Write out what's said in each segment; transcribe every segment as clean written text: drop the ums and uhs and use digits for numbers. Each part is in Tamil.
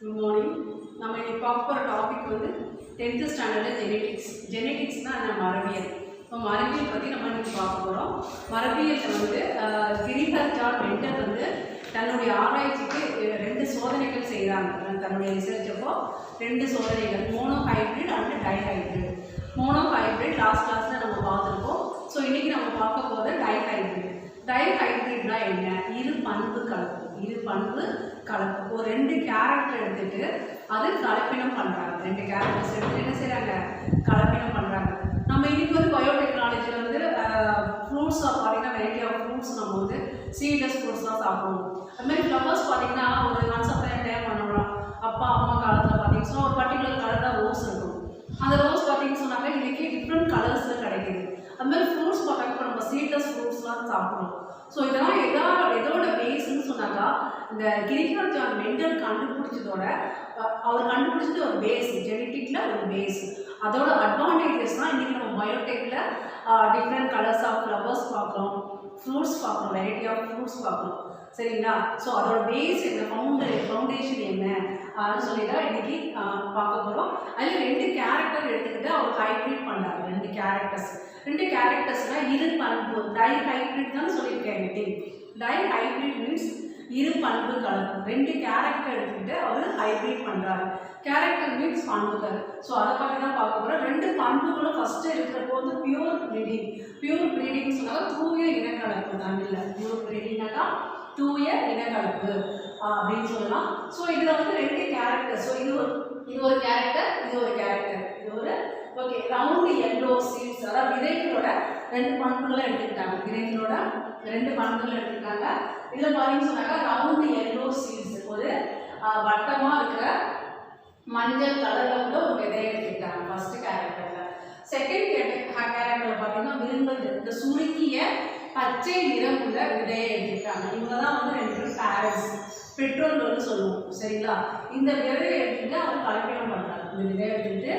Good morning. நம்ம இன்னைக்கு பார்க்க போகிற டாபிக் வந்து 10th ஸ்டாண்டர்டில் ஜெனெட்டிக்ஸ்னால் என்ன மரபியல். இப்போ மரபியல் பற்றி நம்ம இன்னைக்கு பார்க்க போகிறோம். மரபியலில் வந்து கிரிஹர் ஜான் மெண்டல் வந்து தன்னுடைய ஆராய்ச்சிக்கு 2 சோதனைகள் செய்கிறாங்க. தன்னுடைய ரிசர்ச் அப்போ 2 சோதனைகள், mono hybrid and dihybrid. Mono hybrid last கிளாஸில் நம்ம பார்த்துருக்கோம். ஸோ இன்றைக்கி நம்ம பார்க்க போகிறது டைஹைப்ரிட். டைஹைப்ரிட்னா என்ன? இரு பண்பு கலப்பு. ஒரு 2 கேரக்டர் எடுத்துட்டு அது கலப்பினம் பண்ணுறாங்க. 2 கேரக்டர்ஸ் எடுத்து என்ன செய்கிறாங்க? கலப்பினம் பண்ணுறாங்க. நம்ம இன்னைக்கு வந்து பயோடெக்னாலஜியில் வந்து ஃப்ரூட்ஸாக பார்த்தீங்கன்னா வெரைட்டி ஆஃப் ஃப்ரூட்ஸ் நம்ம வந்து சீட்லெஸ் ஃப்ரூட்ஸ்லாம் சாப்பிடுவோம். அதுமாதிரி ஃப்ளவர்ஸ் பார்த்தீங்கன்னா ஒரு ஒன்ஸ் அப்ளைன் டைம் பண்ணலாம். அப்பா அம்மா காலத்தில் பார்த்தீங்கன்னா ஒரு பர்டிகுலர் கலர் தான் ரோஸ் இருக்கும். அந்த ரோஸ் பார்த்தீங்கன்னு சொன்னாங்க இன்றைக்கி டிஃப்ரெண்ட் கலர்ஸில் கிடைக்கிது. அது மாதிரி ஃப்ரூட்ஸ் பார்த்தாங்க இப்போ நம்ம சீட்லெஸ் ஃப்ரூட்ஸ்லாம் சாப்பிடுவோம். ஸோ இதெல்லாம் எதோட பேஸ்ன்னு சொன்னாக்கா இந்த கிரிஹர் ஜான் மெண்டல் கண்டுபிடிச்சதோட அவர் கண்டுபிடிச்சது ஒரு பேஸ், ஜெனட்டிக்கில் ஒரு பேஸ். அதோட அட்வான்டேஜஸ் தான் இன்றைக்கி நம்ம பயோடெக்கில் டிஃப்ரெண்ட் கலர்ஸ் ஆஃப் ஃப்ளவர்ஸ் பார்க்குறோம், ஃப்ரூட்ஸ் பார்க்குறோம், வெரைட்டி ஆஃப் ஃப்ரூட்ஸ் பார்க்குறோம். சரிங்களா? ஸோ அதோட பேஸ் என்ன, ஃபவுண்டேஷன் என்ன அப்படின்னு சொல்லி தான் இன்றைக்கி பார்க்க போகிறோம். அதில் 2 கேரக்டர் எடுத்துக்கிட்டு அவர் ஹைப்ரிட் பண்ணார். 2 கேரக்டர்ஸ்னால் இரு பண்பு. டைஹைப்ரிட் தான் சொல்லியிருக்கேன். டைஹைப்ரிட் மீன்ஸ் இரு பண்பு கலப்பு. 2 கேரக்டர் எடுத்துக்கிட்டு அவர் ஹைப்ரிட் பண்ணுறாரு. கேரக்டர் மீன்ஸ் பண்புகள். ஸோ அதை பற்றி தான் பார்க்க போகிறோம். 2 பண்புகளும் ஃபஸ்ட்டு இருக்கிறப்போ வந்து பியூர் ப்ரீடிங் சொன்னாக்கா தூய இனக்கலப்பு தான். இல்லை, பியூர் ப்ரீடிங்னாக்கா தூய இனக்கலப்பு அப்படின்னு சொல்லலாம். ஸோ இதில் வந்து 2 கேரக்டர். ஸோ இது ஒரு கேரக்டர், இது ஒரு ஓகே. ரவுண்டு எல்லோ சீட்ஸ், அதாவது விதைகளோட 2 பண்புகளை எடுத்துக்கிட்டாங்க. இதில் பார்த்தீங்கன்னு சொன்னாக்கா ரவுண்டு எல்லோ சீட்ஸ், ஒரு வட்டமாக இருக்கிற மஞ்சள் கலரில் கூட ஒரு விதையை எடுத்துக்கிட்டாங்க ஃபர்ஸ்ட் கேரக்டரில். செகண்ட் கேரக்டரில் பார்த்தீங்கன்னா விரும்புது, இந்த சுருக்கிய பச்சை நிறம் உள்ள விதையை எடுத்துக்கிட்டாங்க. இவங்க தான் வந்து 2 பேரண்ட்ஸ், பெற்றோர்கள்னு சொல்லுவோம். சரிங்களா? இந்த விதையை எடுத்துக்கிட்டு அவர் கலப்பினம் பண்ணுறாரு. இந்த விதையை எடுத்துக்கிட்டு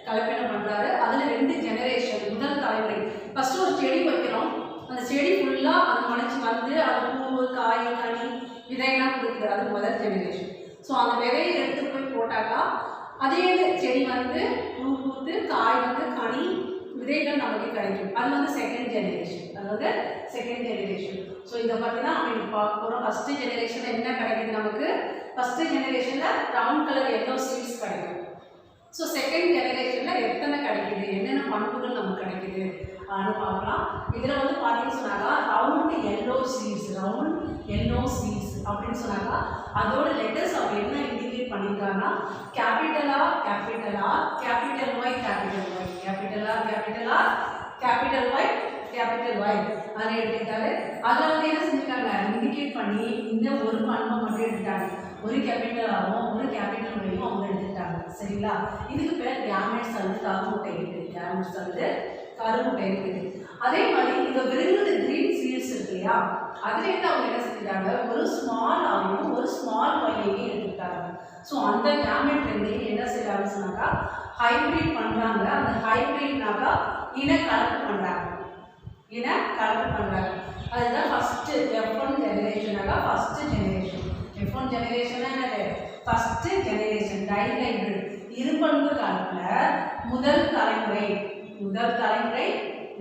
கலப்பினம் பண்ணுறாரு. அதில் 2 ஜெனரேஷன், முதல் தலைமுறை. ஃபஸ்ட்டு ஒரு செடி வைக்கிறோம், அந்த செடி ஃபுல்லாக அது முளைச்சி வந்து அது பூ, காய், கனி, விதையெல்லாம் கொடுக்குது. அது முதல் ஜெனரேஷன். ஸோ அந்த விதையை எடுத்து போய் போட்டாக்கா அதே செடி வந்து பூ பூத்து காய் வந்து கனி, விதைகள் நமக்கு கிடைக்கும். அது வந்து செகண்ட் ஜெனரேஷன். ஸோ இதை பற்றி தான் நம்ம இப்போ பார்க்க போகிறோம். ஃபஸ்ட்டு ஜெனரேஷனில் என்ன கிடைக்குது நமக்கு? ஃபஸ்ட்டு ஜெனரேஷனில் ப்ரௌன் கலர் எல்லோ சீட்ஸ் கிடைக்கும். ஸோ செகண்ட் ஜெனரேஷனில் எத்தனை கிடைக்குது, என்னென்ன பண்புகள் நமக்கு கிடைக்குது அப்படின்னு பார்க்கலாம். இதில் வந்து பார்த்தீங்கன்னு சொன்னாக்கா ரவுண்ட் எல்லோ சீட்ஸ் அப்படின்னு சொன்னாக்கா அதோட லெட்டர்ஸ் அவர் என்ன இண்டிகேட் பண்ணியிருக்காங்கன்னா கேபிட்டல் ஆர், கேபிட்டல் ஒய் அதை எடுத்துக்கிட்டாரு. அதில் வந்து என்ன செஞ்சுருக்காங்க, இண்டிகேட் பண்ணி இந்த ஒரு பண்பை மட்டும் எடுத்துட்டாங்க. ஒரு கேபிட்டல் ஆகும், ஒரு கேபிட்டல் ஒய்யும் அவங்க எடுத்துக்கிட்டாங்க. சரிங்களா? இதுக்கு பேர் கேமெட்ஸ் வந்து கருமுட்டை இருக்குது. அதே மாதிரி இந்த விரும்புது கிரீன் சீட்ஸ் இருக்கு இல்லையா, அதுலேருந்து அவங்க என்ன செஞ்சுட்டாங்க, ஒரு ஸ்மால் ஆகும், ஒரு ஸ்மால் ஒய்யையும் எடுத்துக்கிட்டாங்க. ஸோ அந்த கேமெட் 2 என்ன செய்யறாங்கன்னு சொன்னாக்கா ஹைப்ரிட் பண்ணுறாங்க. அந்த ஹைப்ரிட்னாக்கா இனக்கலப்பு பண்ணுறாங்க. அதுதான் ஃபஸ்ட்டு F1 ஜெனரேஷனாக்கா first generation. First generation dihybrid, இருபண்பு கலப்பில் முதல் தலைமுறை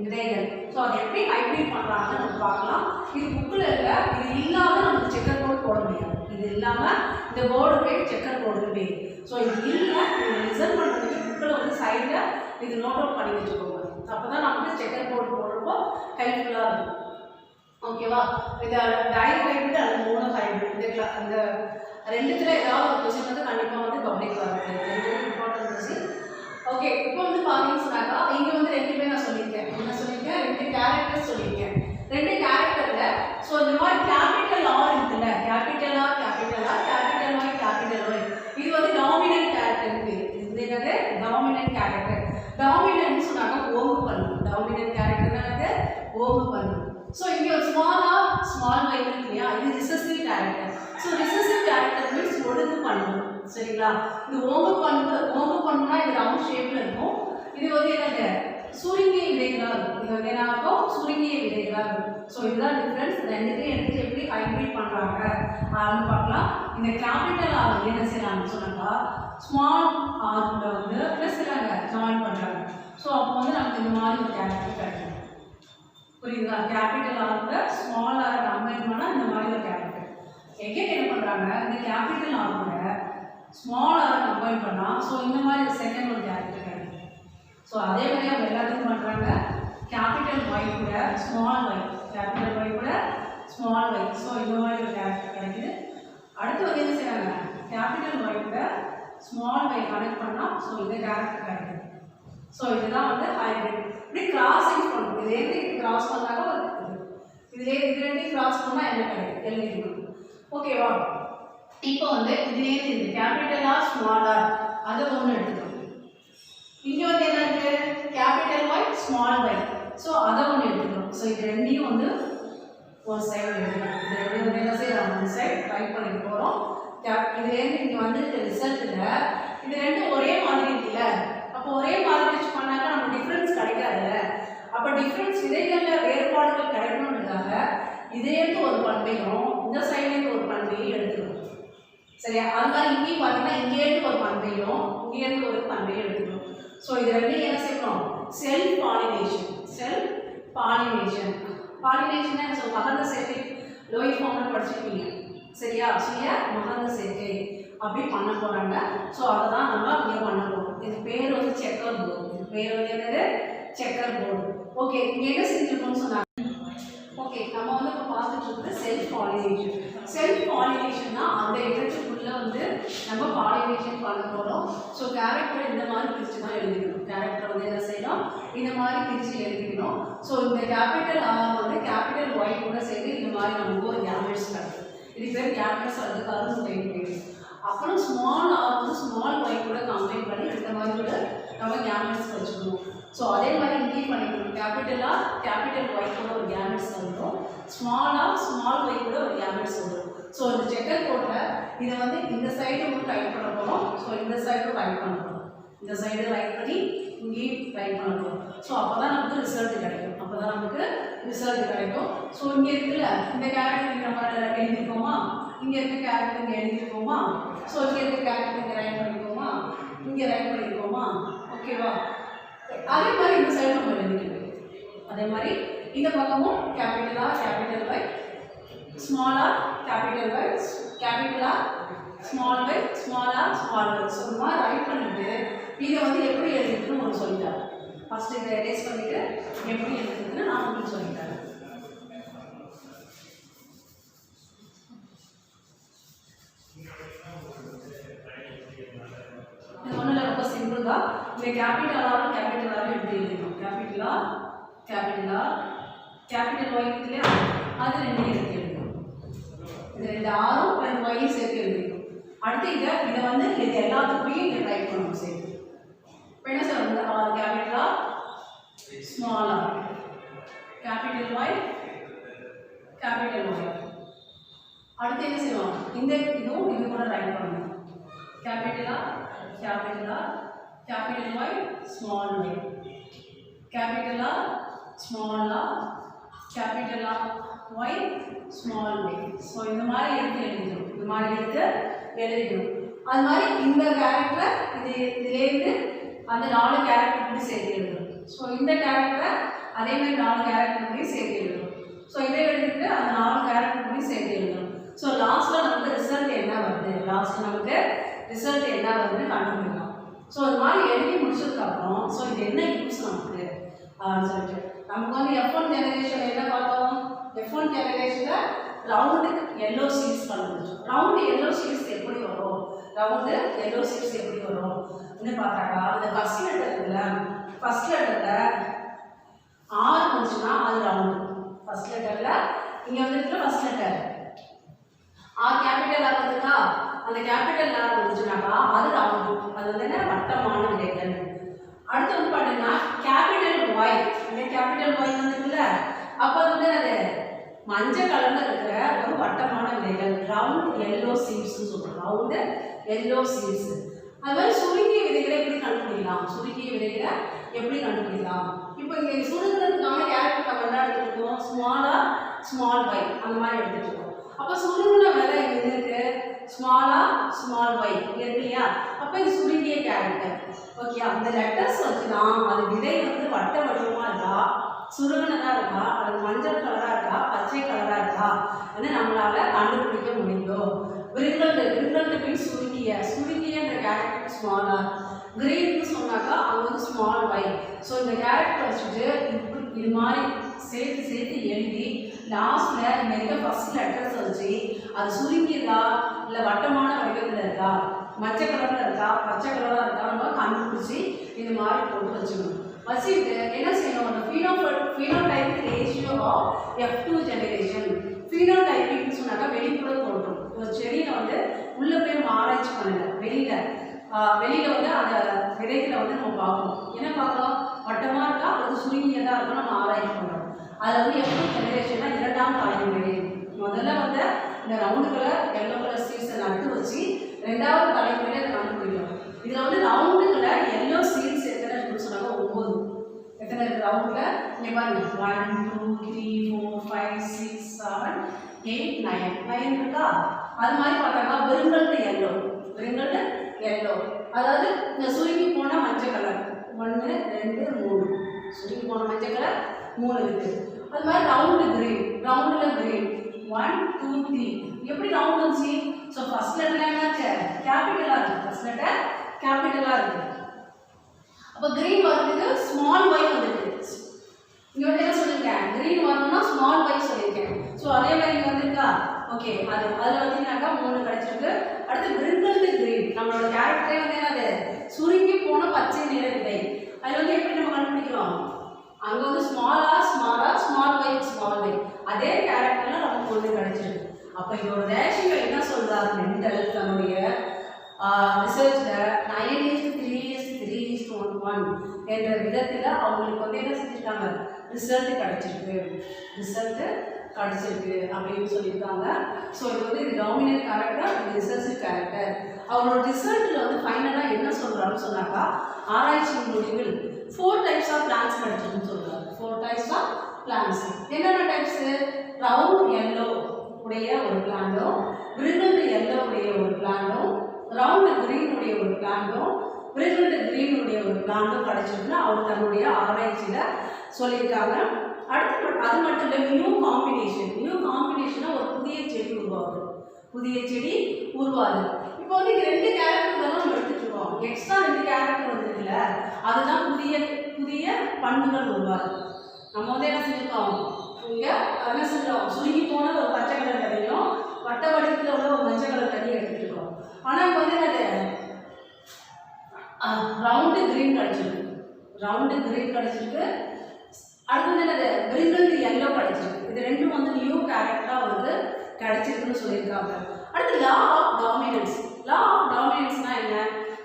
விதைகள். ஸோ அதை எப்படி ஹைப்ரிட் பண்ணுறாங்கன்னு நம்ம பார்க்கலாம். இது புக்கில் இல்லை, இது இல்லாமல் நமக்கு செக்கர் போர்டு போட முடியாது. இது இல்லாமல் இந்த போர்டு பேர் செக்கர் போர்டு பேர். ஸோ இது இல்லை, ரிசர்வ் பண்ணுறதுக்கு புக்கில் வந்து சைடில் இது நோட் அவுட் பண்ணி வச்சுக்கோங்க. அப்போ தான் நமக்கு செக்கர் போர்டு போடுறப்போ ஹெல்ப்ஃபுல்லாக இருக்கும். ஓகேவா? இது டைஹைப்ரிட் அல்லது மோனோ ஹைப்ரிட், அந்த 2த்துல ஏதாவது ஒரு கொஸ்டின் வந்து கண்டிப்பாக வந்து பப்ளிக் வருது. Important question. ஓகே, இப்போ வந்து பார்த்தீங்கன்னு சொன்னாக்கா இங்கே வந்து 2 நான் சொல்லியிருக்கேன். 2 கேரக்டர் சொல்லியிருக்கேன். 2 கேரக்டரில் ஸோ இந்த மாதிரி கேபிட்டல் ஆர் இருக்குல்ல, கேபிட்டல் ஒய், இது வந்து டாமினன்ட் கேரக்டர் பேர். இது என்னது? Dominant character. டாமினன்ட் சொன்னாக்கா ஓங்கு பண்பு. டாமினன்ட் கேரக்டர்னால ஓங்கு பண்பு. ஸோ இங்கே ஒரு ஸ்மால் வை இருக்கு இல்லையா, இது recessive character. So recessive character means ஒடுங்கு பண்பு. சரிங்களா? இது ஓங்கு பண்புனா இது ரவுண்ட் ஷேப்பில் இருக்கும். இது வந்து என்னது சுருங்கிய விதைகளாக இருக்கும். இது வந்து என்ன ஆகும்? சுருங்கிய விதைகளாக இருக்கும். ஸோ இதுதான் டிஃப்ரென்ஸ். ரெண்டுத்தையும் எடுத்து எப்படி ஹைபிரிட் பண்ணுறாங்க அப்படின்னு பார்க்கலாம். இந்த கேபிட்டல் ஆர் என்ன செய்யறாங்கன்னு சொன்னாக்கா ஸ்மால் ஆர்ல வந்து என்ன செய்யறாங்க? ஜாயின் பண்ணுறாங்க. ஸோ அப்போ வந்து நமக்கு இந்த மாதிரி ஒரு கேரக்டர் கிடைக்கும். புரியுதுங்களா? கேபிட்டல் ஆர்ல ஸ்மால் ஆர் கம்பைன் பண்ணால் இந்த மாதிரி ஒரு கேரக்டர். எகைன் என்ன பண்ணுறாங்க? இந்த கேபிட்டல் ஆர்ல ஸ்மால் ஆர் கம்பைன் பண்ணால் ஸோ இந்த மாதிரி செகண்ட் ஒரு கேரக்டர் கிடைக்கும். ஸோ அதே மாதிரி அவங்க எல்லாத்துக்கும் பண்ணுறாங்க. கேபிட்டல் ஒய் கூட ஸ்மால் ஒய், கேபிட்டல் ஒய் கூட ஸ்மால் ஒய். ஸோ இந்த மாதிரி ஒரு கேரக்டர் கிடைக்குது. அடுத்து வந்து என்ன செய்கிறாங்க? கேபிட்டல் ஒய் கூட ஸ்மால் ஒய் கனெக்ட் பண்ணால் ஸோ இந்த கேரக்டர் கிடைக்குது. ஸோ இதுதான் வந்து ஹைபிரிட். இப்படி கிராசிங் பண்ணணும். இதுலேருந்து கிராஸ் பண்ணாக்க ஒரு இதுலேருந்து கிராஸ் பண்ணால் என்ன கிடைக்கும்? எழுதிக்கணும். ஓகேவா? இப்போ வந்து இதுலேருந்து இந்த கேபிட்டல் ஆர் ஸ்மால் ஆர் அது ஒன்று எடுத்துக்கணும். இங்கே வந்து என்ன இருக்கு? Capital Y small Y. So அதை ஒன்று எடுத்துக்கணும். ஸோ இது ரெண்டையும் வந்து ஒரு சைடு எடுத்துக்கணும். இது ரெண்டு வந்து என்ன செய்யலாம்? ஒன் சைடு ரைட் பண்ணிட்டு போகிறோம். இதுலேருந்து இங்கே வந்துருக்க ரிசல்ட்டில் இது ரெண்டும் ஒரே மாதிரி இருக்குல்ல. அப்போ ஒரே மாதிரி வச்சு பண்ணாக்க நம்ம டிஃப்ரென்ஸ் கிடைக்காதுல்ல. அப்போ டிஃப்ரென்ஸ் விதைகளில் வேறுபாடுகள் கிடைக்கணுன்றதுக்காக இதேருந்து ஒரு பண்பையும் இந்த சைட்லேருந்து ஒரு பண்பையும் எடுத்துக்கணும். சரியா? அது மாதிரி இங்கேயும் பார்த்தீங்கன்னா இங்கேருந்து ஒரு பண்பையும் இங்கேருந்து ஒரு பண்பையும் எடுத்துக்கணும். ஸோ இது ரெண்டையும் என்ன செய்யணும்? Self pollination. Self pollination. Pollination என்ன சொல்லுவோம்? மகந்த சேர்க்கை லோய் ஃபார்ம்ல படிச்சிருப்பீங்க. சரியா? சுய மகந்த சேர்க்கை அப்படி பண்ண போகிறாங்க. ஸோ அதை தான் நம்ம இங்கே பண்ண போகிறோம். இது பேர் வந்து செக்கர் போர்டு. இது பேர் வந்து என்னது? Checker board. ஓகே, இங்கே என்ன செஞ்சுருக்கோம்னு சொன்னாங்க. ஓகே, நம்ம வந்து இப்போ பார்த்துட்டு இருக்கிறது செல்ஃப் பாலினேஷன். செல்ஃப் பாலினேஷன்னா அந்த இடத்துக்குள்ளே வந்து நம்ம பாலினேஷன் பண்ண போகிறோம். ஸோ கேரக்டர் இந்த மாதிரி பிரித்து தான் எழுதிக்கணும். கேரக்டர் வந்து என்ன செய்யணும்? இந்த மாதிரி பிரித்து எழுதிக்கணும். ஸோ இந்த கேபிட்டல் ஆர் வந்து கேபிட்டல் ஒய் கூட சேர்த்து இந்த மாதிரி நமக்கு ஒரு கேமெட்ஸ் கிடைக்கும். இது பேர் கேமெட்ஸ் வந்து கரும்பு டைப். அப்புறம் ஸ்மால் ஆர் வந்து ஸ்மால் ஒய் கூட கம்பைன் பண்ணி இந்த மாதிரி கூட நம்ம கேமெட்ஸ் வச்சுக்கணும். ஸோ அதே மாதிரி இங்கேயும் பண்ணிக்கணும். கேபிட்டல் ஆர் கேபிட்டல் ஒய் கூட ஒரு கேமெட்ஸ் வந்துடும். ஸ்மால் ஆர் ஸ்மால் ஒய் கூட ஒரு கேமெட்ஸ் வந்துடும். ஸோ இந்த செக்கர் போர்டில் இதை வந்து இந்த சைடு மட்டும் ரைட் பண்ண போகிறோம். ஸோ இந்த சைடும் ரைட் பண்ண போகிறோம். இந்த சைடு ரைட் பண்ணி இங்கேயும் ரைட் பண்ண போகிறோம். ஸோ அப்போ தான் நமக்கு ரிசல்ட் கிடைக்கும். அப்போ தான் நமக்கு ரிசல்ட் கிடைக்கும். ஸோ இங்கே இருக்குல்ல இந்த கேரக்டர் நம்ம எழுதிருக்கோமா? இங்கே இருக்க கேரக்டர் இங்கே எழுதிருக்கோமா? ஸோ இங்கே இருக்க கேரக்டர் இங்கே ரைட் பண்ணியிருக்கோமா? இங்கே ரைட் பண்ணியிருக்கோமா? ஓகேவா? அதே மாதிரி இந்த சைடு நம்ம எழுதிக்கணும். அதே மாதிரி இந்த பக்கமும் capital R capital Y small R capital Y capital R small Y small R small Y. So இந்த மாதிரி ரைட் பண்ணிட்டு இதை வந்து எப்படி எழுதிக்கணும்னு உங்களுக்கு சொல்லித்தரேன். ஃபஸ்ட்டு இதை எரேஸ் பண்ணிவிட்டு எப்படி எழுதுறதுன்னு நான் உங்களுக்கு சொல்லித்தரேன். இது ஒன்றும் ரொம்ப சிம்பிள் தான். இந்த கேபிட்டல் ஆர் கேபிட்டல் ஆர் எப்படி எழுதிக்கணும்? Capital R capital R capital Y இல்லையா? அது ரெண்டையும் சேர்த்து எழுதிக்கணும். இது ரெண்டு ஆரும் ரெண்டு ஒய்யும் சேர்த்து எழுதிக்கணும். அடுத்து இதை வந்து இது எல்லாத்துக்குமே இங்கே டைப் பண்ணணும் சேர்த்து. இப்போ என்ன சொல்லுங்க? R capital R small R capital Y capital Y. அடுத்து என்ன செய்வோம்? இந்த இதுவும் இது கூட ரைட் பண்ணணும். Capital R capital R capital Y small Y capital R small R capital R Y small Y. So இந்த மாதிரி எடுத்து எழுதிக்கணும். இந்த மாதிரி எடுத்து எழுதிக்கணும். அது மாதிரி இந்த கேரக்டரை இதுலேருந்து அந்த 4 கேரக்டர் கூட சேர்த்து எழுதணும். ஸோ இந்த கேரக்டரை அதே மாதிரி 4 கேரக்டர் கூட சேர்த்து எழுதணும். ஸோ இதை எடுத்துட்டு அந்த 4 கேரக்டர் கூட சேர்த்து எழுதணும். ஸோ லாஸ்ட்டில் நமக்கு ரிசல்ட் என்ன வருது? லாஸ்ட்டில் நமக்கு ரிசல்ட் என்ன வருதுன்னு கண்டுபிடிக்கலாம். ஸோ அது மாதிரி எழுதி முடிச்சதுக்கப்புறம் ஸோ இது என்ன யூஸ் நமக்கு அப்படின்னு சொல்லிட்டு நமக்கு வந்து F1 ஜெனரேஷன் என்ன பார்த்தோம்? F1 ஜெனரேஷனில் ரவுண்டு எல்லோ சீட்ஸ் கண்டுபிடிச்சோம். ரவுண்டு எல்லோ சீட்ஸ் எப்படி வரும்? ரவுண்டு எல்லோ சீட்ஸ் எப்படி வரும் இன்னும் பார்த்தாக்கா அந்த ஃபஸ்ட் லெட்டர் இருக்குல்ல, ஃபஸ்ட் லெட்டரில் ஆர் வந்துச்சுன்னா அது ரவுண்டு. ஃபஸ்ட் லெட்டரில் இங்கே வந்துட்டு first letter R capital R வந்துட்டா அந்த கேபிட்டல் ஆர் வந்துச்சுனாக்கா அது ரவுண்டு. அது வந்து என்ன? வட்டமான விடைகள். அடுத்து வந்து பார்த்தீங்கன்னா கேபிட்டல் ஒய். இந்த கேபிட்டல் ஒய் வந்துட்டுல அப்போ வந்து அது மஞ்சள் கலர்ல இருக்கிற ஒரு வட்டமான விதைகள் ரவுண்ட் எல்லோ சீட்ஸ்ன்னு சொல்றோம். Round yellow seeds. அது மாதிரி சுருங்கிய விதைகளை எப்படி கண்டுபிடிக்கலாம், சுருங்கிய விதைகளை எப்படி கண்டுபிடிக்கலாம். இப்போ இங்கே சுருங்குறதுக்கான கேரக்டர் நம்ம என்ன எடுத்துருக்கோம், ஸ்மாலா ஸ்மால் y அந்த மாதிரி எடுத்துட்டு இருக்கோம். அப்போ சுருங்கின விதை எங்க இருக்கு, ஸ்மாலா ஸ்மால் y இங்க இருக்கு இல்லையா. அப்போ இது சுருங்கிய கேரக்டர். ஓகே, அந்த லெட்டர்ஸ் வச்சு தான் அது விதை வந்து வட்ட வடிவமா இருக்கா, சுருங்கினதா இருக்கா, அது மஞ்சள் கலரா இருக்கா, பச்சை கலரா இருக்கா வந்து நம்மளால கண்டுபிடிக்க முடியும். விரிங்கல்டு மீன்ஸ் சுருங்கியன்ற கேரக்டர் ஸ்மாலா. கிரீன்னு சொன்னாக்கா அவங்க வந்து ஸ்மால் y. ஸோ இந்த கேரக்டர் வச்சுட்டு இது மாதிரி சேர்த்து எழுதி லாஸ்ட்ல இந்த இருக்க ஃபர்ஸ்ட் லெட்டர்ஸ் வச்சு அது சுருங்கியதா இல்லை வட்டமான வடிவத்தில் இருக்கா, மஞ்சள் கலரில் இருக்கா, பச்சை கலராக இருக்கா நம்ம கண்டுபிடிச்சி இது மாதிரி போட்டு வச்சுக்கணும். வச்சுட்டு என்ன செய்யணும், அந்த phenotypic ratio of F2 generation. phenotypicனு சொன்னாக்கா வெளிப்புற தோற்றம். ஒரு செடியில் வந்து உள்ளே போய் ஆராய்ச்சி பண்ணல, வெளியில் வந்து அந்த விதைகளை வந்து நம்ம பார்க்கணும். என்ன பார்க்கலாம், வட்டமாக இருக்கா அல்லது சுருங்கியதாக இருக்கா நம்ம ஆராய்ச்சி பண்ணுறோம். அதில் வந்து F2 ஜெனரேஷன்னா 2ஆம் தலைமுறை. முதல்ல வந்து இந்த ரவுண்டு கலர் எல்லோ கலர் சீட்ஸை நட்டு வச்சு 2வது தலைமுறையில் அதை கண்டுபிடிக்கணும். இதில் வந்து ரவுண்டு கலர் எல்லோ சீட்ஸ் எத்தனை இருக்குன்னு சொன்னாங்க, 9. எத்தனை இருக்குது ரவுண்டில், இங்கே பாருங்க 1 2 3 4 5 6 7 8 9 இருக்கா. அது மாதிரி பார்த்தாங்க விருங்கல்டு எல்லோ, அதாவது இந்த சுருங்கி போன மஞ்சள் கலர் 1 2 3, சுருங்கி போன மஞ்சள் கலர் 3 இருக்குது. அது மாதிரி ரவுண்டில் கிரீன் 1 2 3. எப்படி ரவுண்ட் வந்துச்சு, ஸோ ஃபர்ஸ்ட் லெட்டர் என்னாச்சு கேபிட்டலாக இருக்குது, ஃபர்ஸ்ட் லெட்டர் கேபிட்டலாக இருக்குது. அப்போ கிரீன் வரதுக்கு ஸ்மால் y வந்துருக்கு. இங்கே வந்து என்ன சொல்லியிருக்கேன், கிரீன் வரணும்னா ஸ்மால் y சொல்லியிருக்கேன். ஸோ அதே மாதிரி இங்கே வந்துருக்கா. ஓகே, அதில் பார்த்தீங்கன்னாக்கா 3 கிடைச்சிருக்கு. அடுத்து விரிங்கல்டு கிரீன், நம்மளோட கேரக்டரே வந்து என்னது சுருங்கி போன பச்சை நிற விதை. அதில் வந்து எப்படி நம்ம கண்டுபிடிக்கிறோம், அங்கே வந்து ஸ்மால் y அதே கேரக்டரில் நமக்கு ஒன்று கிடைச்சிருக்கு. அப்போ இதோட ரேஷியோ என்ன சொல்கிறாரு மெண்டல் தன்னுடைய ரிசர்ச்சில் 9:3:3:1 என்ற விதத்தில் அவங்களுக்கு வந்து என்ன செஞ்சுருக்காங்க, ரிசல்ட்டு கிடைச்சிருக்கு அப்படின்னு சொல்லியிருக்காங்க. ஸோ இது வந்து இது டாமினன்ட் கேரக்டர், இது ரிசர்சிவ் கேரக்டர். அவரோட ரிசல்ட்டில் வந்து ஃபைனலாக என்ன சொல்கிறாருன்னு சொன்னாக்கா, ஆராய்ச்சியின் முடிவில் 4 டைப்ஸ் ஆஃப் பிளான்ஸ் கிடைச்சிருக்குன்னு சொல்கிறாரு. 4 டைப்ஸ் ஆஃப் பிளான்ஸ். என்னென்ன டைப்ஸு, ரவுண்ட் எல்லோ உடைய ஒரு பிளான்டும், விரிங்கல்டு எல்லோ உடைய ஒரு பிளான்டும், ரவுண்ட் கிரீன் உடைய ஒரு பிளான்டும், விரிங்கல்டு கிரீன் உடைய ஒரு பிளான்டும் கிடைச்சிருக்குன்னு அவர் தன்னுடைய ஆராய்ச்சியில் சொல்லியிருக்காங்க. அடுத்து அது மட்டும் இல்லை, நியூ காம்பினேஷனாக ஒரு புதிய செடி உருவாகுது. இப்போ வந்து இங்கே 2 கேரக்டர் தான் நம்ம எடுத்துட்டுருக்கோம். எக்ஸ்ட்ரா 2 கேரக்டர் வந்துருக்குல்ல, அதுதான் புதிய பண்புகள் உருவாகுது. நம்ம வந்து என்ன செஞ்சுருக்கோம், இங்கே என்ன செஞ்சோம், சுருங்கி போன ஒரு பச்சை கலர் கதையும் வட்ட வடிவத்தில் உள்ள ஒரு மஞ்சள் கலர் கதையும் எடுத்துருக்கோம். ஆனால் இப்போ வந்து என்னது ரவுண்டு கிரீன் கிடைச்சிருக்கு. அடுத்து வந்து என்னது விரிங்கல்டு எல்லோ கிடைச்சிருக்கு. இது ரெண்டும் வந்து நியூ கேரக்டராக வந்து கிடைச்சிருக்குன்னு சொல்லியிருக்காங்க. அடுத்து லா ஆஃப் டாமினன்ஸ்னா என்ன,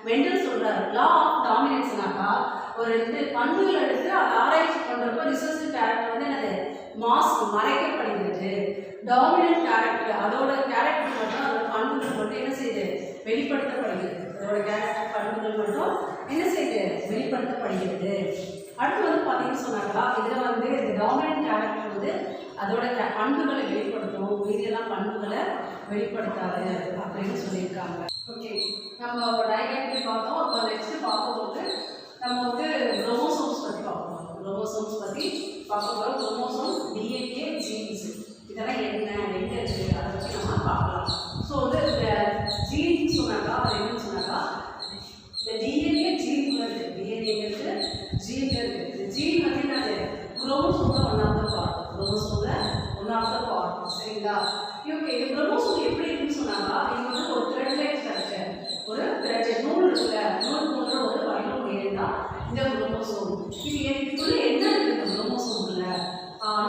மெண்டல் சொல்கிறாரு. லா ஆஃப் டாமினன்ஸ்னாக்கா ஒரு 2 பண்புகள் எடுத்து அதை ஆராய்ச்சி பண்ணுறப்போ ரிசர்சிவ் கேரக்டர் வந்து என்னது மறைக்கப்படுகிறது. டாமினன்ட் கேரக்டர் அதோட கேரக்டர் மட்டும் அதோட பண்புகள் மட்டும் என்ன செய்யுது, வெளிப்படுத்தப்படுகிறது. அதோட கேரக்டர் பண்புகள் மட்டும் என்ன செய்யுது, வெளிப்படுத்தப்படுகிறது. அடுத்து வந்து பார்த்தீங்கன்னு சொன்னாங்களா, இதில் வந்து இந்த டாமினன்ட் கேரக்டர் வந்து அதோட பண்புகளை வெளிப்படுத்தும், மீதியெல்லாம் பண்புகளை வெளிப்படுத்தாது அப்படின்னு சொல்லியிருக்காங்க. ஓகே, நம்ம டயக்ராம்லேயே பார்த்தோம். இப்போ நெக்ஸ்ட் பார்க்கும்போது நம்ம வந்து குரோமோசோம்ஸ் பற்றி பார்க்க போகிறோம். குரோமோசோம், டிஎன்ஏ, ஜீன்ஸ் இதெல்லாம் என்ன எங்கே இருக்குது அதை பற்றி நம்ம பார்க்கலாம். ஸோ வந்து இந்த ஜீன் சொன்னாக்கா அது என்னன்னு சொன்னாக்கா, இந்த டிஎன்ஏ ஜீன்குள்ள இருக்குது, ஜீன் இருக்குது. இந்த ஜீன் வந்து என்னது குரோமோசோமில் ஒன் ஆஃப் த பார்ட். சரிங்களா? ஓகே, இது குரோமோசோம் எப்படி இருக்குன்னு சொன்னாக்கா, இது வந்து ஒரு த்ரெட் லைக் ஸ்ட்ரக்சர், ஒரு த்ரெட் நூல் இருக்குல்ல, நூல் போன்ற ஒரு வடிவம் தான் இந்த குரோமோசோம். இதுக்குள்ள என்ன இருக்குது இந்த குரோமோசோம்ல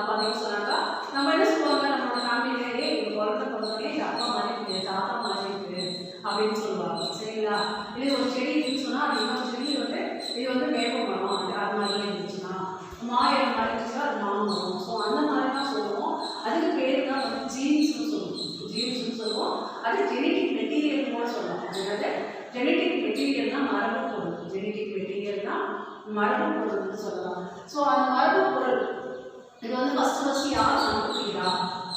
பார்த்தீங்கன்னு சொன்னாக்கா, நம்ம என்ன சொல்லுவாங்க, நம்மளோட ஃபேமிலியிலேயே குழந்தை பிறந்தோடனே எங்கள் அப்பா மாதிரி இருக்குது, தாத்தா மாதிரி இருக்குது அப்படின்னு சொல்லுவாங்க. சரிங்களா? இது ஒரு செடி இருக்குன்னு சொன்னால் அது இன்னொரு செடி வந்து இது வந்து வேப்ப மரம், அது மாதிரிலாம் இருந்துச்சுன்னா மாயம் நடந்துச்சுன்னா அது மாமரம். ஸோ அந்த மாதிரி தான் சொல்லுவோம். அதுக்கு பேர் தான் வந்து ஜீன்ஸ்னு சொல்லுவோம். அது ஜெனட்டிக் மெட்டீரியல் கூட சொல்லலாம். அதாவது ஜெனட்டிக் மெட்டீரியல் மரபு பொருள். ஜெனடிக் மெட்டீரியல்னா மரபு பொருள்னு சொல்லலாம். ஸோ அந்த மரபு பொருள் இது வந்து ஃபர்ஸ்ட் யார் கண்டுபிடிக்கிறா?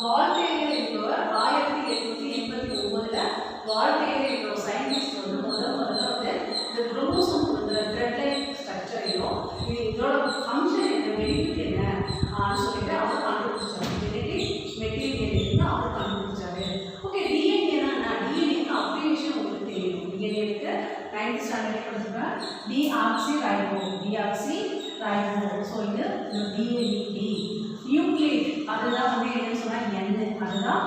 வால்டேர் என்பவர் 1889ல் வால்டேர் என்ற சயின்டிஸ்ட் வந்து முதல்ல வந்து இந்த குரோமோசோம் இந்த த்ரெட் லைன் ஸ்ட்ரக்சரையும் இதோட ஃபங்க்ஷன் என்ன, பெனிஃபிட் என்னன்னு சொல்லிட்டு அவர் கண்டுபிடிச்சாரு. ஜெனடிக் மெட்டீரியல் அவர் கண்டுபிடிச்சாரு. ஓகே, டிஎன்ஏனா என்ன? டிஎன்ஏக்கு அப்ரிவேஷன் உங்களுக்கு தெரியும். டிஎன்ஏக்கு 9th ஸ்டாண்டர்ட் படிச்சுப்பேன். Deoxy ribo. ஸோ இது டிஎன்ஏ. நியூக்ளிக் அதுதான் வந்து என்னன்னு சொன்னா N, அதுதான்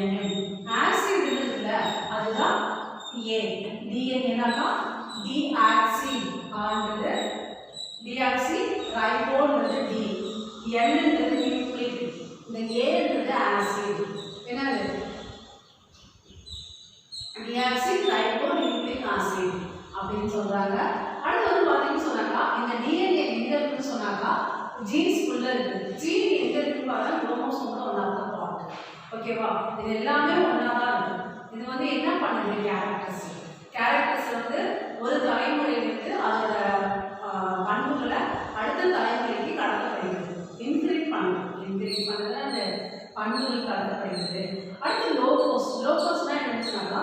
NM. ஆசிட் இருக்குல்ல அதுதான் A. டிஎன்ஏனாக்கா டிஆக்சி ஆனது டிஆக்சி ரைபோன்றது டி. Nன்றது நியூக்ளிக். இந்த Aன்றது ஆசிட். என்னது? டிஆக்சி ரைபோ நியூக்ளிக் ஆசிட் அப்படின்னு சொல்றாங்க. அடுத்து வந்து பாத்தீங்கன்னு சொன்னாக்கா இந்த டிஎன்ஏ எங்க இருக்குன்னு சொன்னாக்கா ஜீன்ஸ்குள்ள இருக்கு. ஜீன் எங்க இருக்குன்னு பார்த்தா குரோமோசோம்ல ஒன்னாக பார்ட். ஓகேவா? இது எல்லாமே ஒன்னாதான் இருக்கு. இது வந்து என்ன பண்ணுது? கேரக்டர்ஸ் வந்து ஒரு தலைமுறையிலிருந்து அதோட பண்புகளை அடுத்த தலைமுறைக்கு கடத்தப்படுகிறது. இன்கிரீட் பண்ணுறது அந்த பண்புகள் கடத்தப்படுகிறது. அடுத்து லோகோஸ்னா என்னன்னு சொன்னாக்கா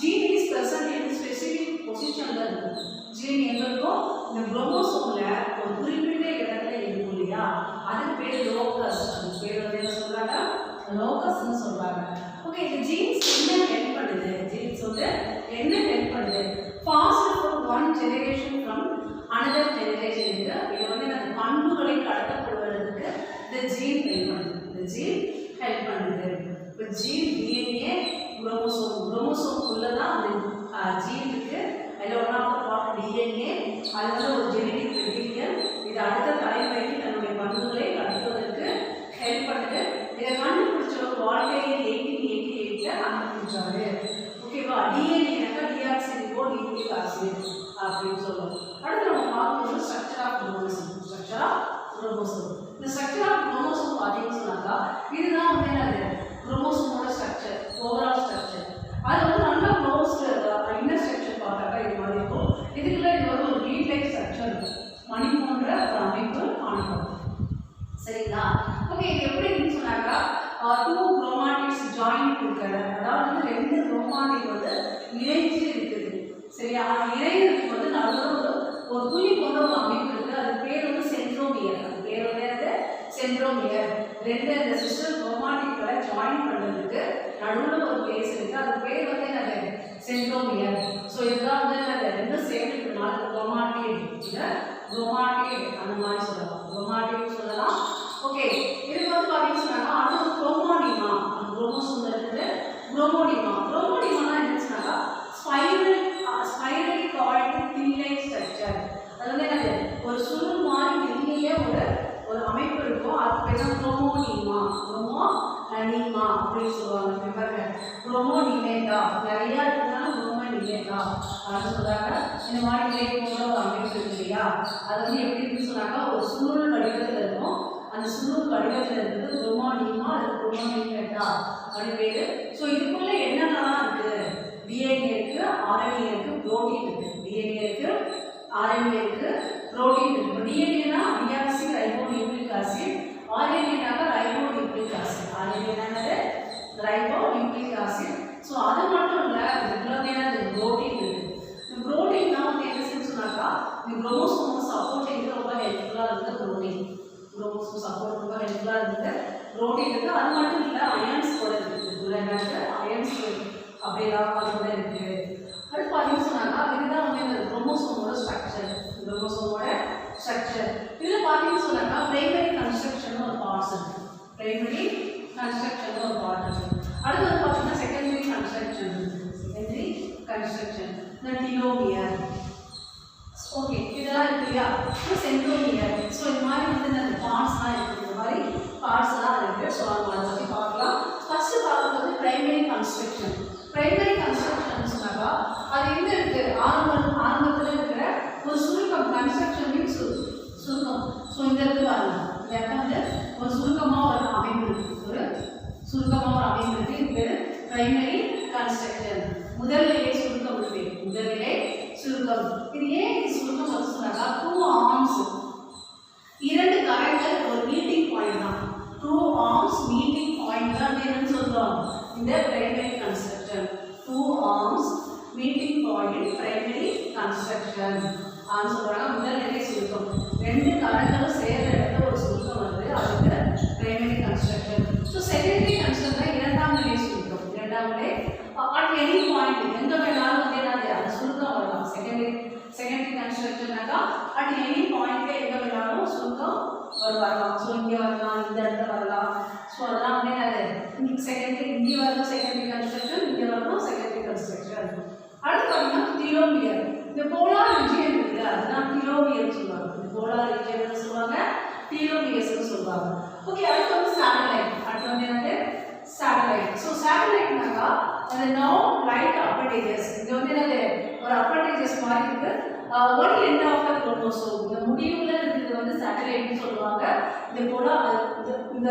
gene is present in specific பொசிஷன்ல இருக்கு. ஜீன் எங்க இருக்கும்? இந்த குரோமோசோம்ல ஒரு குறிப்பிட்ட இடத்துல இருக்கும் இல்லையா, அதுக்கு பேர் லோகஸ். அது பேர் வந்து என்ன சொல்றாங்க? லோகஸ்ன்னு சொல்றாங்க. ஓகே, இந்த ஜீன்ஸ் என்ன ஹெல்ப் பண்ணுது? ஜீன்ஸ் வந்து என்ன ஹெல்ப் பண்ணுது? Passed from one generation from another ஜெனரேஷனுக்கு இது வந்து அந்த பண்புகளை கடத்தப்படுவதற்கு இந்த ஜீன் ஹெல்ப் பண்ணுது. இப்போ ஜீன் டிஎன்ஏ குரோமோசோம்குள்ள தான் அந்த ஜீன் இருக்கு. அதில் ஒன்றாவது பார்ட் டிஎன்ஏ. அது வந்து ஒரு ஜெனடிக் மெட்டீரியல். இது அடுத்த தலைமுறைக்கு தன்னுடைய பண்புகளை கடத்துவதற்கு ஹெல்ப் பண்ணுது. இதை கண்டுபிடிச்சவர் வால்டேர் 1888ல் கண்டுபிடிச்சாரு. ஓகேவா? டிஎன்ஏனாக்கா டிஆக்சிரைபோ நியூக்ளிக் ஆசிட் அப்படின்னு சொல்லுவோம். அடுத்து நம்ம பார்க்கும்போது ஸ்ட்ரக்சர் ஆஃப் குரோமோசோம். இந்த ஸ்ட்ரக்சர் ஆஃப் குரோமோசோம் பார்த்தீங்கன்னு சொன்னாக்கா இதுதான் வந்து என்னது? குரோமோசோமோட ஸ்ட்ரக்சர், ஓவரால் ஸ்ட்ரக்சர். அது வந்து நல்லா க்ளோஸ்டு இன்னர் ஸ்ட்ரக்சர் பார்த்தாக்கா இது மாதிரி இருக்கும். இதுக்குள்ள இது வந்து ஒரு லீட் லைக் ஸ்ட்ரக்சர் இருக்கும். மணி போன்ற ஒரு அமைப்பு காணப்படும். சரிங்களா? ஓகே, இது எப்படி இருக்குன்னு சொன்னாக்கா 2 குரோமாட்டிட்ஸ் ஜாயின் டுகெதர். அதாவது வந்து 2 குரோமாட்டிட் வந்து இணைஞ்சு இருக்குது. சரியா? இணையத்துக்கு வந்து நடுவில் ஒரு துளி போன்ற ஒரு அமைப்பு இருக்கு. அது பேர் வந்து சென்ட்ரோமியர். அது பேர் வந்து சென்ட்ரோமியர். 2 இந்த சிஸ்டர் குரோமாட்டிட்களை ஜாயின் பண்ணுறதுக்கு நடுவில் ஒரு பிளேஸ் இருக்கு. அது பேர் வந்து என்னது? சென்ட்ரோமியர். ஸோ இதுதான் வந்து என்னது? 2 சேர்ந்துக்கிறதுனால குரோமாட்டிட் அந்த மாதிரி சொல்லலாம். குரோமாட்டிட் சொல்லலாம். ஓகே, இதுக்கு வந்து பார்த்தீங்கன்னு சொன்னாங்க அடுத்து குரோமோனிமா. அந்த குரோமோசோம் இருக்குது குரோமோனிமானா என்னன்னு சொன்னாக்கா spirally called thin line structure. அது வந்து என்னது? ஒரு சுருள் மாதிரி மெல்லிய ஒரு அமைப்பு இருக்கும். அதுக்கு பேர் தான் குரோமோனிமா அப்படின்னு சொல்லுவாங்க. குரோமோனிமேட்டா நிறைய இருக்குதுனால குரோமோனிமேட்டா அப்படின்னு சொல்றாங்க. இந்த மாதிரி போன்ற ஒரு அமைப்பு இருக்கு இல்லையா, அது வந்து எப்படி இருக்குன்னு சொன்னாக்கா ஒரு சுருள் வடிவத்தில் இருக்கும். அந்த சுருள் வடிவத்தில் இருக்குது குரோமோனிமா அல்லது குரோமோனிமேட்டா அப்படின்னு பேரு. ஸோ இதுக்குள்ள என்னென்னலாம் இருக்கு? டிஎன்ஏ இருக்கு, ஆர்என்ஏ இருக்கு, புரோட்டீன் இருக்கு. டிஎன்ஏ இருக்கு, ஆர்என்ஏ இருக்கு, புரோட்டீன் இருக்கு. டிஎன்ஏனா டிஆக்சி ரைபோ நியூக்ளிக் ஆசிட், ஆர்என்ஏனாக்கா ரைபோ நியூக்ளிக் ஆசிட். ஆர்என்ஏனானது ரைபோ நியூக்ளிக் ஆசிட். ஸோ அது மட்டும் இல்லை, இதுக்குள்ள புரோட்டீன் இருக்கு. இந்த புரோட்டீன்னா வந்து என்ன சொன்னாக்கா இந்த குரோமோசோம் சப்போர்ட்டிங்க்கு ரொம்ப ஹெல்ப்ஃபுல்லாக இருந்தது புரோட்டீன். குரோமோசோம் சப்போர்ட் ரொம்ப ஹெல்ப்ஃபுல்லாக இருந்தது புரோட்டீன் இருக்கு. அது மட்டும் இல்லை, அயன்ஸ் கூட இருக்குது. அயன்ஸ் அப்படியெல்லாம் அது கூட இருக்கு. அடுத்து பார்த்தீங்கன்னு சொன்னாக்கா இதுதான் வந்து இந்த குரோமோசோமோட ஸ்ட்ரக்சர். இதில் பார்த்தீங்கன்னு சொன்னாக்கா பிரைமரி கன்ஸ்ட்ரக்ஷன் ஒரு பார்ட்ஸ் இருக்கு. அடுத்து வந்து பார்த்தீங்கன்னா செகண்டரி கன்ஸ்ட்ரக்ஷன். இந்த டிலோமியர். ஓகே, இதெல்லாம் இருக்கு இல்லையா? சென்ட்ரோமியர். ஸோ இந்த மாதிரி வந்து இந்த பார்ட்ஸ்லாம் இருக்குது. இந்த மாதிரி பார்ட்ஸ்லாம் இருக்குது. ஸோ நம்ம அதை பற்றி பார்க்கலாம். ஃபர்ஸ்ட் பார்க்கும்போது பிரைமரி கன்ஸ்ட்ரக்ஷன் சொன்னாக்கா அது எங்க இருக்கு? ஆரம்பத்தில் இருக்கிற ஒரு சுருக்கம். கன்ஸ்ட்ரக்ஷன் மீன்ஸ் சுருக்கம். ஸோ இந்த இடத்துல பாருங்க, இந்த இடத்துல வந்து ஒரு சுருக்கமாக ஒரு அமைப்பு இருக்கு. இது பேர் பிரைமரி கன்ஸ்ட்ரக்ஷன். முதல்நிலை சுருக்கம். இது ஏன் சுருக்கம் வந்து சொன்னாக்கா 2 arms இரண்டு கரங்கள் ஒரு மீட்டிங் பாயிண்ட் தான். 2 arms மீட்டிங் பாயிண்ட் தான் என்னன்னு சொல்றோம் இந்த primary construction. 2 arms meeting point primary construction ஆன்னு சொல்றாங்க. முதல் நிலை சுருக்கம். ரெண்டு கரங்களும் சேர்ற இடத்துல ஒரு சுருக்கம் வருது, அதுக்கு primary construction. So secondary construction இரண்டாம் நிலை சுருக்கம். இரண்டாம் நிலை அட் எனி பாயிண்ட் எங்க வேணாலும் வந்து என்னது அந்த சுருக்கம் வரலாம். செகண்டரி கன்ஸ்ட்ரக்ஷன்னாக்கா அட் எனி பாயிண்ட்ல எங்க வேணாலும் சுருக்கம் வரலாம். ஸோ இங்கே வரலாம், இந்த இடத்துல வரலாம். ஸோ அதெல்லாம் வந்து என்னது செகண்டரி, இங்கே வரணும் செகண்டரி கன்ஸ்ட்ரக்ஷன், இங்கே வரணும் செகண்டரி கன்ஸ்ட்ரக்ஷன். அடுத்து பார்த்தீங்கன்னா டீலோமியர். இந்த போலார் ரீஜியன் இருக்குல்ல அதுதான் டீலோமியர் சொல்லுவாங்க. இந்த போலார் ரீஜியன் சொல்லுவாங்க, டீலோமியர்ஸ் சொல்லுவாங்க. ஓகே, அடுத்து வந்து சேட்டலைட். அடுத்து வந்து என்னது சேட்டலைட். ஸோ சேட்டலைட்னாக்கா அந்த நவ் லைட் அப்பண்டேஜஸ். இது வந்து என்னது ஒரு அப்பண்டேஜஸ் மாதிரி இருக்கு. One end of the chromosome, இந்த முடிவுல இருக்கிறது வந்து சேட்டலைட்னு சொல்லுவாங்க. இந்த போலார் இந்த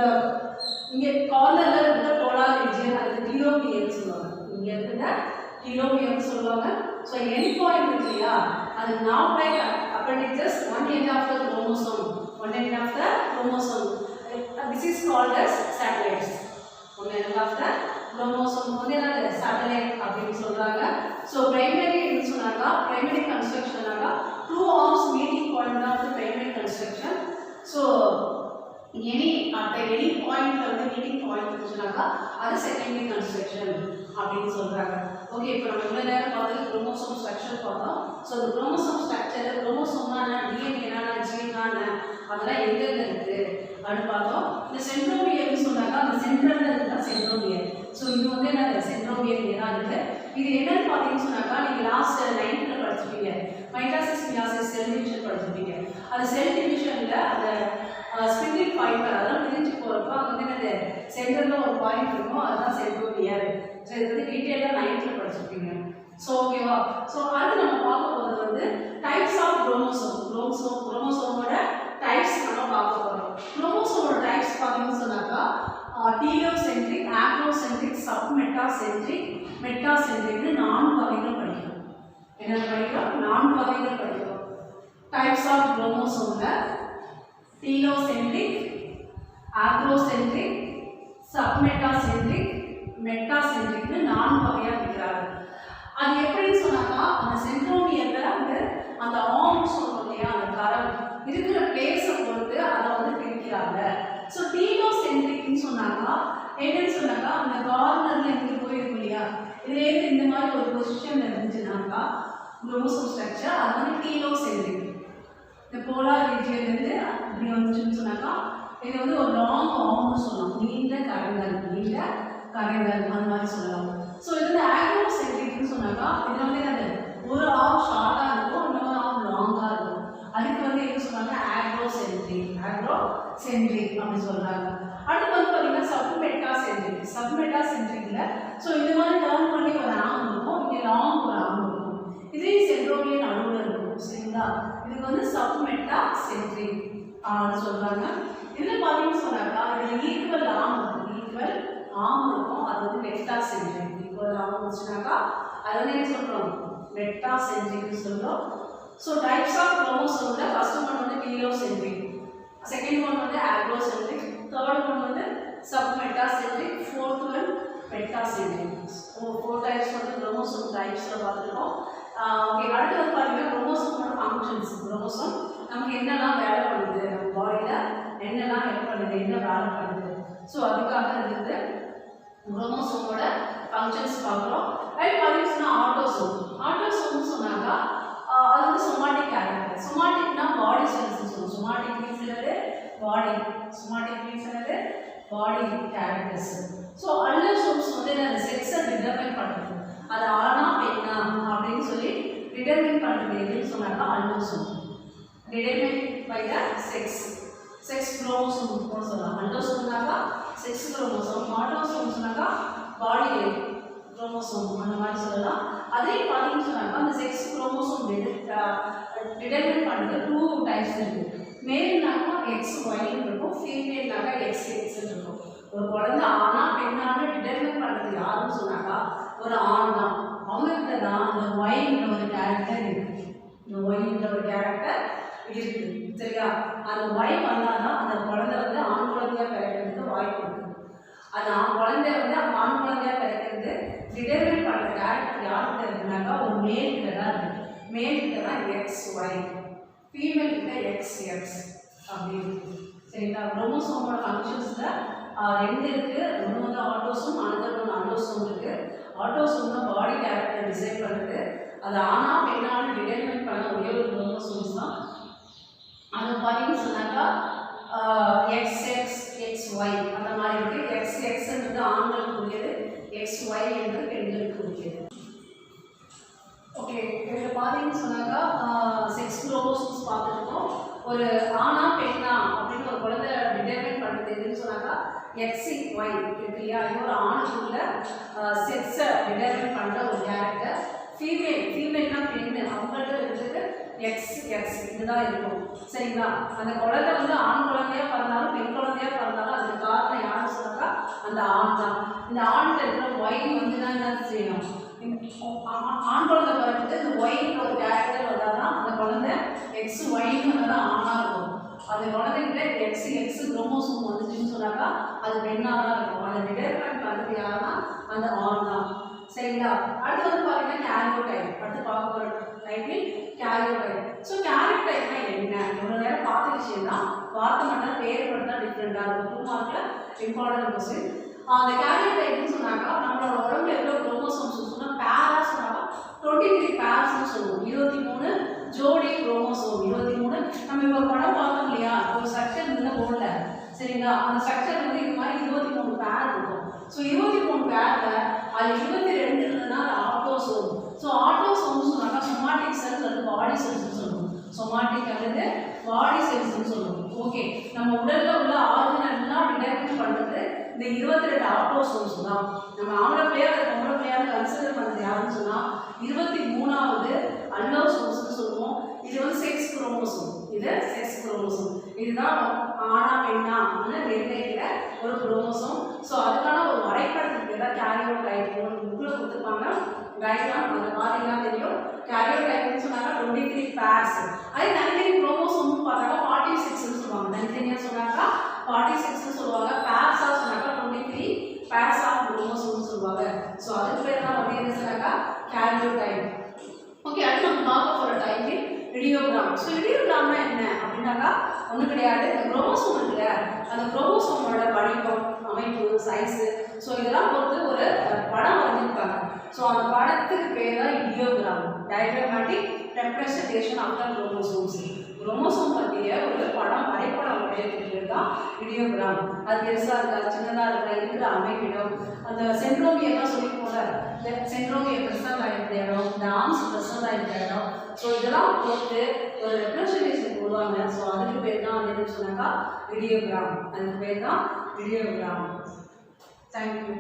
இங்க கார்னர்ல இருக்கிற போலார் ரீஜியன் அதுக்கு டீலோமியர் சொல்லுவாங்க. இங்க இருக்கிற டீலோமியர் சொல்லுவாங்க. ஸோ எண்ட் பாயிண்ட் இருக்கு இல்லையா அது knob like appendages one end of the chromosome. One end of the chromosome. This is called as satellites. One end of the chromosome வந்து என்னது satellite அப்படின்னு சொல்றாங்க. So primary ன்னு சொன்னாக்கா primary construction நாக்கா 2 arms meeting point of the primary construction. So at any point வந்து meeting point சொன்னாக்கா அது secondary construction அப்படின்னு சொல்றாங்க. ஓகே, இப்போ நம்ம இவ்வளவு நேரம் பார்த்தது குரோமோசோம் ஸ்ட்ரக்சர் பார்த்தோம். ஸோ இந்த குரோமோசோம் ஸ்ட்ரக்சர் குரோமோசோம்னா டிஎன்ஏனா ஜீனா அதெல்லாம் எங்க இருக்கு அப்படின்னு பார்த்தோம். இந்த சென்ட்ரோமியர்னு சொன்னாக்கா அந்த சென்ட்ரல்ல இருக்கா சென்ட்ரோமியர். ஸோ இது வந்து என்ன சென்ட்ரோமியர் தான் இருக்கு. இது என்னன்னு பார்த்தீங்கன்னு சொன்னாக்கா நீங்க லாஸ்ட் 9th படிச்சிருப்பீங்க, மைட்டாசிஸ் மியாசிஸ் செல் டிவிஷன் படிச்சிருப்பீங்க. அந்த செல் டிவிஷன்ல அந்த ஸ்பிண்டில் ஃபைபர் அதெல்லாம் பிரிஞ்சு போறப்போ அங்க வந்து என்னது சென்டர்ல ஒரு பாயிண்ட் இருக்கும், அதுதான் சென்ட்ரோமியர். ஸோ இது வந்து டீட்டெயிலாக 9th படிச்சிருப்பீங்க. ஸோ ஓகேவா. ஸோ அடுத்து நம்ம பார்க்க போகிறது வந்து டைப்ஸ் ஆஃப் குரோமோசோம். குரோமோசோமோட டைப்ஸ் நம்ம பார்க்க போகிறோம். குரோமோசோமோட டைப்ஸ் பார்த்தீங்கன்னு சொன்னாக்கா டீலோசென்ட்ரிக், ஆக்ரோசென்ட்ரிக், சப்மெட்டாசென்ட்ரிக், மெட்டாசென்ட்ரிக்னு 4 வகைகள் படிக்கிறோம். என்ன படிக்கிறோம்? 4 வகைகள் படிக்கிறோம். Types of குரோமோசோம்ல telocentric, acrocentric, submetacentric, மெட்டாசென்ட்ரிக்னு 4 வகையா பிரிக்கிறாங்க. அது எப்படின்னு சொன்னாக்கா அந்த சென்ட்ரோமியர்ல வந்து அந்த ஆர்ம் சொல்றோம் இல்லையா அந்த கரம் இருக்கிற பிளேஸை பொறுத்து அதை வந்து பிரிக்கிறாங்க. ஸோ டீலோசென்ட்ரிக்னு சொன்னாக்கா என்னன்னு சொன்னாக்கா அந்த கார்னர்ல இங்கே போயிருக்கும் இல்லையா இதுலேருந்து இந்த மாதிரி ஒரு பொசிஷன்ல இருந்துச்சுனாக்கா குரோமோசோம் ஸ்ட்ரக்சர் அது வந்து டீலோசென்ட்ரிக். இந்த போலார் ரீஜியன்லேருந்து இப்படி வந்துச்சுன்னு சொன்னாக்கா இது வந்து ஒரு லாங் ஆர்ம்னு சொல்லலாம், நீண்ட கரங்கள் அந்த மாதிரி சொல்லலாம். ஸோ இது வந்து ஆக்ரோசென்ட்ரிக்னு சொன்னாக்கா இது வந்து என்னது ஒரு ஆர்ம் ஷார்ட்டாக இருக்கும், இன்னொரு ஆர்ம் லாங்காக இருக்கும். அதுக்கு வந்து என்ன சொன்னாங்க ஆக்ரோசென்ட்ரிக் அப்படின்னு சொல்றாங்க. அடுத்து வந்து பார்த்தீங்கன்னா சப்மெட்டாசென்ட்ரிக்ல ஸோ இது மாதிரி டர்ன் பண்ணி ஒரு ஆர்ம் இருக்கும், இங்கே லாங் ஒரு ஆர்ம் இருக்கும், இதே சென்ட்ரோமியர் நடுவில் இருக்கும். சரிங்களா, இதுக்கு வந்து சப்மெட்டாசென்ட்ரிக் அப்படின்னு சொல்றாங்க. இதில் பார்த்தீங்கன்னு சொன்னாக்கா இதில் ஈக்குவல் ஆர்ம் இருக்கும், அது வந்து மெட்டாசென்ட்ரிக். ஈக்குவல் ஆர்ம் இருந்துச்சுனாக்கா அது வந்து என்ன சொல்றோம் மெட்டாசென்ட்ரிக்னு சொல்றோம். ஸோ டைப்ஸ் ஆஃப் குரோமோசோம்ல ஃபர்ஸ்ட் ஒன் வந்து டீலோசென்ட்ரிக், செகண்ட் ஒன் வந்து ஆக்ரோசென்ட்ரிக், தேர்ட் ஒன் வந்து submetacentric, fourth one metacentric. 4 types வந்து குரோமோசோம் டைப்ஸ்ல பார்த்துருக்கோம். ஓகே, அடுத்து வந்து பார்த்தீங்கன்னா குரோமோசோமோட ஃபங்க்ஷன்ஸ். குரோமோசோம் நமக்கு என்னெல்லாம் வேலை பண்ணுது, நம்ம பாடியில் என்னெல்லாம் ஹெல்ப் பண்ணுது, என்ன வேலை பண்ணுது, ஸோ அதுக்காக இருக்குது குரோமோசோமோட ஃபங்க்ஷன்ஸ் பார்க்குறோம். அது பார்த்தீங்கன்னா ஆட்டோசோம்னு சொன்னாக்கா அது வந்து சொமாட்டிக் கேரக்டர். சொமாட்டிக்னா பாடி செல்ஸ் சொல்லுவோம். சொமாட்டிக் மீன்ஸ் என்னது பாடி கேரக்டர்ஸ். ஸோ அல்லோசோம்ஸ் வந்து அந்த செக்ஸை டிட்டர்மைன் பண்ணுறது, அது ஆனா பெண்ணா அப்படின்னு சொல்லி டிட்டர்மைன் பண்ணுறது எதுன்னு சொன்னாக்கா allosome. Determine by the sex chromosome சொல்லலாம். அல்லோசோம்னாக்கா செக்ஸ் குரோமோசோம், ஆட்டோசோம் சொன்னாக்கா பாடி குரோமோசோம் அந்த மாதிரி சொல்லலாம். அதே பார்த்தீங்கன்னு சொன்னாக்கா அந்த செக்ஸ் குரோமோசோம் டிட்டர்மைன் பண்ணுறது 2 டைப்ஸ் இருக்குது. மேல்னாக்கா XY இருக்கும், ஃபீமேல்னாக்கா XX இருக்கும். ஒரு குழந்தை ஆனா பெண்ணான டிட்டர்மைன் பண்ணுறது யாருன்னு சொன்னாக்கா ஒரு ஆண் தான். அவங்ககிட்ட தான் அந்த ஒய்ன்ற ஒரு கேரக்டர் இருக்குது. இந்த ஒய்ன்ற ஒரு கேரக்டர் இருக்கு. சரியா? அந்த ஒய் வந்தாதான் அந்த குழந்தை வந்து ஆண் குழந்தையா பிறக்கிறதுக்கு வாய்ப்பு இருக்கு. அந்த குழந்தை வந்து ஆண் குழந்தையா பிறக்கிறது டிடர்மைன் பண்ணுற கேரக்டர் யார்கிட்ட இருக்குனாக்கா ஒரு மேல் கிட்ட தான் இருக்கு. மேல் கிட்ட தான் எக்ஸ் ஒய், ஃபீமேல் கிட்ட எக்ஸ் எக்ஸ் அப்படி இருக்கு. சரிங்களா? குரோமோசோமோட ஃபங்க்ஷன்ஸ்ல ரெண்டு இருக்கு. ஒன்று வந்து ஆட்டோசோம், அனதர் ஒன்று அண்டோசோம் இருக்கு. ஆட்டோசோம்னா பாடி கேரக்டர் டிசைட் பண்ணுறது. அது ஆனா பெண்ணாலும் டிடர்மைன் பண்ண ஒரே ஒரு குரோமோசோம்ஸ் தான். அது பார்த்தீங்கன்னு சொன்னாக்கா XX XY அந்த மாதிரி இருக்கு. XX என்பது ஆண்களுக்கு உரியது, XY என்பது பெண்களுக்கு உரியது. ஓகே, இதில் பார்த்தீங்கன்னு சொன்னாக்கா செக்ஸ் குரோமோசோம்ஸ் பார்த்துருக்கோம். ஒரு ஆணா பெண்ணா அப்படின்னு ஒரு குழந்தை டிடர்மைன் பண்ணுறது எதுன்னு சொன்னாக்கா XY இருக்கு இல்லையா? இது ஒரு ஆணுக்குள்ள செக்ஸை டிடர்மைன் பண்ணுற ஒரு கேரக்டர். ஃபீமேல்னா பெண்ணு, அவங்கள்ட்ட இருக்கிறது XX இதுதான் இருக்கும். சரிங்களா? அந்த குழந்தை வந்து ஆண் குழந்தையா பிறந்தாலும் பெண் குழந்தையா பிறந்தாலும் அதுக்கு காரணம் யாருன்னு சொன்னாக்கா அந்த ஆண் தான். இந்த ஆண்கிட்ட இருக்கிற ஒய் வந்து தான் என்ன செய்யணும்? ஆண் குழந்தை பிறகு இந்த ஒய்ன்ற ஒரு கேரக்டர் வந்தாதான் அந்த குழந்தை XYன்னு வந்தால் ஆணா இருக்கும். அந்த குழந்தைகிட்ட XX குரோமோசோம் வந்துச்சுன்னு சொன்னாக்கா அது பெண்ணாக தான் இருக்கும். அதை டிடர்மைன் பண்ணுறது யாருன்னா அந்த ஆண் தான். சரிங்களா? அடுத்து வந்து பார்த்தீங்கன்னா கேரியோடைப். அடுத்து பார்க்க போகிற டைட்டில் கேரியோடைப். ஸோ கேரியோடைப்னா என்ன? இவ்வளோ நேரம் பார்த்த விஷயம் தான், பார்த்த மட்டும் பேர் மட்டும் தான் டிஃப்ரெண்டாக இருக்கும். 2 மார்க்கில் இம்பார்ட்டன்ட் கொஸ்டின். அந்த கேரியோடைப்னு சொன்னாக்கா நம்மளோட உடம்புல எவ்வளோ குரோமோசோம்ஸ் சொன்னால் பேரா சொன்னாக்கா 23 பேர்ஸ்ன்னு சொல்லுவோம். 23 ஜோடி குரோமோசோம். 23 நம்ம இப்போ படம் பார்த்தோம் இல்லையா? ஒரு ஸ்ட்ரக்சர் இருந்தால் போடல. சரிங்களா? அந்த ஸ்ட்ரக்சர் வந்து இது மாதிரி 23 பேர் இருக்கும். ஸோ 23 பேரில் அது 22 இருந்ததுன்னா அது ஆட்டோசோம். ஸோ ஆட்டோசோம்னு சொன்னாக்கா சொமாட்டிக் செல்ஸ் அல்லது பாடி செல்ஸ்ன்னு சொல்லுவோம். சொமாட்டிக் அல்லது பாடி செல்ஸ்ன்னு சொல்லுவோம். ஓகே, நம்ம உடலில் உள்ள ஆர்கன் எல்லாம் டிடர்மைன் பண்ணுறது இந்த 22 ஆட்டோசோம்ஸ் தான். நம்ம ஆம்பளை பிள்ளையா பொம்பளை பிள்ளையான்னு கன்சிடர் பண்ணுறது யாருன்னு சொன்னால் 23வது அல்லோசோம்ஸ்ன்னு சொல்லுவோம். இது வந்து செக்ஸ் குரோமோசோம். இது செக்ஸ் குரோமோசோம். இதுதான் ஆணா பெண்ணா அப்படின்னு நிர்ணயிக்கிற ஒரு குரோமோசோம். ஸோ அதுக்கான ஒரு வரைபடத்துக்கு பேர் தான் கேரியோடைப். ஒரு புக்கில் கொடுத்துருப்பாங்க டயக்ராம், அதை பார்த்தீங்கன்னா தெரியும். கேரியோடைப்னு சொன்னாக்கா 23 பேர்ஸ். அதே தனித்தனி குரோமோசோம்னு பார்த்தாக்கா 46ன்னு சொல்லுவாங்க. தனித்தனியாக சொன்னாக்கா 46ன்னு சொல்லுவாங்க. பேர்ஸாக சொன்னாக்கா 23 பேர்ஸ் ஆஃப் குரோமோசோம்னு சொல்லுவாங்க. ஸோ அதுக்கு பேர் தான் வந்து என்ன சொன்னாக்கா கேரியோடைப். ஓகே, அடுத்து நம்ம பார்க்க போகிற டைட்டில் இடியோகிராம். ஸோ இடியோகிராம்னா என்ன அப்படின்னாக்கா ஒன்றும் கிடையாது. இந்த குரோமோசோம் இருக்குல்ல, அந்த குரோமோசோமோட வடிவம், அமைப்பு, சைஸு, ஸோ இதெல்லாம் பொறுத்து ஒரு படம் வரைஞ்சிருக்காங்க. ஸோ அந்த படத்துக்கு பேர் தான் idiogram, diagrammatic representation of the chromosomes. Chromosome பற்றிய ஒரு படம் வரைபடம் வரையறதுக்கு பேர் தான் இடியோகிராம். அது பெருசாக இருக்கா சின்னதாக இருக்கா இருக்கிற அமைப்பிடம், அந்த சென்ட்ரோமியெல்லாம் சொல்லி போல சென்ட்ரோமியர் ப்ரெசன்ட் ஆகிருக்கிற இடம், இந்த ஆர்ம்ஸ் ப்ரெசன்ட் ஆகிருக்கிற இடம், ஸோ இதெல்லாம் பொறுத்து ஒரு ரெப்ரசன்டேஷன் போடுவாங்க. ஸோ அதுக்கு பேர் தான் என்னன்னு சொன்னாக்கா இடியோகிராம். அதுக்கு பேர் தான் இடியோகிராம். தேங்க்யூ.